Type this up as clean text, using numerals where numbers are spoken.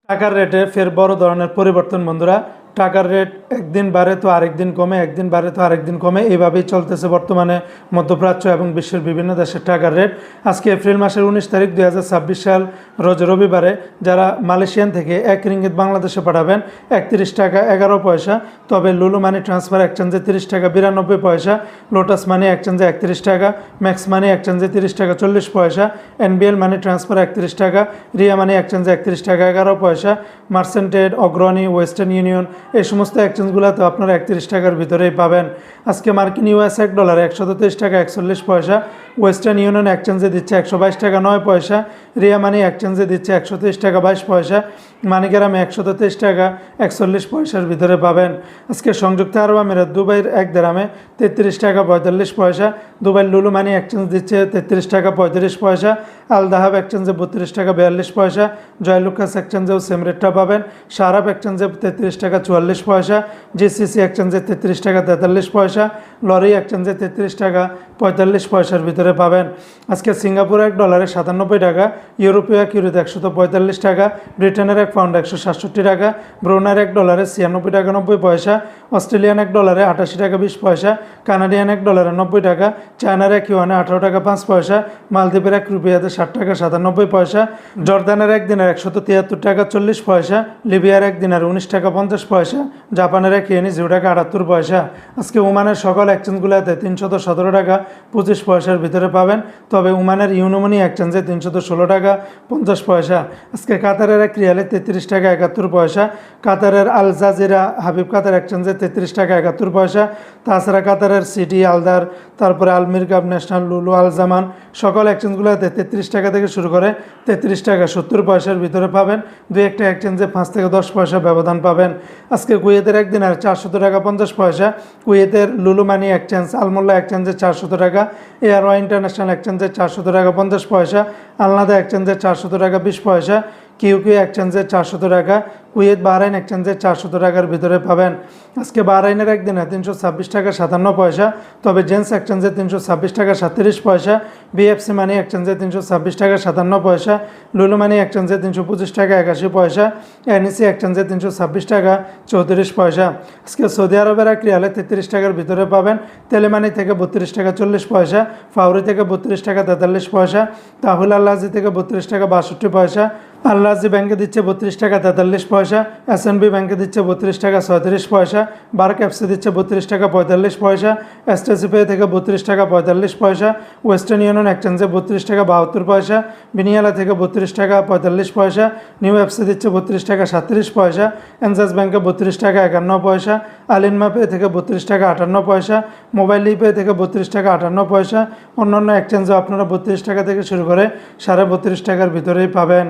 টাকার রেটে ফের বড় ধরনের পরিবর্তন বন্ধুরা। টাকার রেট একদিন বাড়ে তো আরেকদিন কমে, একদিন বাড়ে তো আরেকদিন কমে, এইভাবেই চলতেছে বর্তমানে মধ্যপ্রাচ্য এবং বিশ্বের বিভিন্ন দেশের টাকার রেট। আজকে এপ্রিল মাসের 19 তারিখ 2026 সাল রোজ রবিবারে যারা মালয়েশিয়ান থেকে 1 রিঙ্গিত বাংলাদেশে পাঠাবেন 31 টাকা 11 পয়সা, তবে লুলু মানি ট্রান্সফার এক্সচেঞ্জে 30 টাকা 92 পয়সা, লোটাস মানি এক্সচেঞ্জে 31 টাকা, ম্যাক্স মানি এক্সচেঞ্জে 30 টাকা 40 পয়সা, এনবিএল মানি ট্রান্সফার 31 টাকা, রিয়া মানি এক্সচেঞ্জে 31 টাকা 11 পয়সা, মার্সেন্টেড, অগ্রণী, ওয়েস্টার্ন ইউনিয়ন এই সমস্ত এক্সচেঞ্জগুলোতে আপনারা 31 টাকার ভিতরেই পাবেন। আজকে মার্কিন ইউএস $1 123 টাকা 41 পয়সা, ওয়েস্টার্ন ইউনিয়ন এক্সচেঞ্জে দিচ্ছে 122 টাকা 9 পয়সা, রিয়া মানি এক্সচেঞ্জে দিচ্ছে 123 টাকা 22 পয়সা, মানিগ্রামে 123 টাকা 41 পয়সার ভিতরে পাবেন। আজকে সংযুক্ত আরব আমিরাত দুবাইয়ের 1 দিরহামে 33 টাকা 45 পয়সা, দুবাইয়ের লুলু মানি এক্সচেঞ্জ দিচ্ছে 33 টাকা 35 পয়সা, আল দাহাব এক্সচেঞ্জে 32 টাকা 42 পয়সা, জয়লুকাস এক্সচেঞ্জেও সেম রেটটা পাবেন, শারাব এক্সচেঞ্জে 33 টাকা 44 পয়সা, জিসিসি এক্সচেঞ্জে 33 টাকা 43 পয়সা, লরি এক্সচেঞ্জে 33 টাকা 45 পয়সার ভিতরে পাবেন। আজকে সিঙ্গাপুর $1 97 টাকা, ইউরোপীয় ইউরোতে 145 টাকা, ব্রিটেনের 1 পাউন্ড 167 টাকা, ব্রুনাইয়ের $1 96 টাকা 90 পয়সা, অস্ট্রেলিয়ান $1 88 টাকা 20 পয়সা, কানাডিয়ান $1 90 টাকা, চায়নার 1 ইউয়ানে 18 টাকা 5 পয়সা, মালদ্বীপের 1 রুপিয়াতে 60 টাকা 97 পয়সা, জর্দানের 1 দিনের 173 টাকা 40 পয়সা, লিবিয়ার 1 দিনের 19 টাকা 50 পয়সা, জাপানের 1 ইয়েনি 0 টাকা 78 পয়সা। আজকে ওমানের সকল এক্সচেঞ্জগুলোতে 317 টাকা 25 পয়সার ভিতরে পাবেন, তবে ওমানের ইউনোমনি এক্সচেঞ্জে 316 টাকা 50 পয়সা। আজকে কাতারের 1 রিয়ালে 33 টাকা 71 পয়সা, কাতারের আল জাজিরা হাবিব কাতার এক্সচেঞ্জে 33 টাকা 71 পয়সা, তাছাড়া কাতারের সিটি আলদার, তারপরে আল মিরকাব, ন্যাশনাল, লুলু, আল জামান সকল এক্সচেঞ্জগুলোতে 33 টাকা থেকে শুরু করে 33 টাকা 70 পয়সার ভিতরে পাবেন। দুই একটা এক্সচেঞ্জে 5 থেকে 10 পয়সা ব্যবধান পাবেন। আজকে কুয়েতের 1 দিনের 400 টাকা 50 পয়সা, কুয়েতের লুলু মানি এক্সচেঞ্জ আলমোল্লা এক্সচেঞ্জে 400 টাকা, এয়ারওয়া ইন্টারন্যাশনাল এক্সচেঞ্জে 400 টাকা 50 পয়সা, আলনাদা এক্সচেঞ্জে 400 টাকা 20 পয়সা, কিউকিউ এক্সচেঞ্জে 400 টাকা, কুয়েত বাহরাইন এক্সচেঞ্জে 400 টাকার ভিতরে পাবেন। আজকে বাহরাইনের 1 দিনে 326 টাকা 57 পয়সা, তবে জেন্স এক্সচেঞ্জে 326 টাকা 37 পয়সা, বিএফসি মানি এক্সচেঞ্জে 326 টাকা 57 পয়সা, লুলু মানি এক্সচেঞ্জে 325 টাকা 81 পয়সা, এনইসি এক্সচেঞ্জে 326 টাকা 34 পয়সা। আজকে সৌদি আরবের 1 রিয়ালে 33 টাকার ভিতরে পাবেন, তেলেমানি থেকে 32 টাকা 40 পয়সা, ফাউরি থেকে 32 টাকা 43 পয়সা, তাহুল আল্লাজি থেকে 32 টাকা 62 পয়সা, আল্লাজি ব্যাংকে দিচ্ছে 32 টাকা 43 পয়সা, এসএনবি ব্যাংকে দিচ্ছে 32 টাকা 37 পয়সা, বার্ক অ্যাপসে দিচ্ছে 32 টাকা 45 পয়সা, এসটিসি পে থেকে 32 টাকা 45 পয়সা, ওয়েস্টার্ন ইউনিয়ন এক্সচেঞ্জে 32 টাকা 72 পয়সা, বিনিয়ালা থেকে 32 টাকা 45 পয়সা, নিউ অ্যাপসে দিচ্ছে 32 টাকা 37 পয়সা, এনজাস ব্যাংকে 32 টাকা 51 পয়সা, আলিনমা পে থেকে 32 টাকা 58 পয়সা, মোবাইল পে থেকে 32 টাকা 58 পয়সা, অন্যান্য এক্সচেঞ্জে আপনারা 32 টাকা থেকে শুরু করে 32.5 টাকার ভিতরেই পাবেন।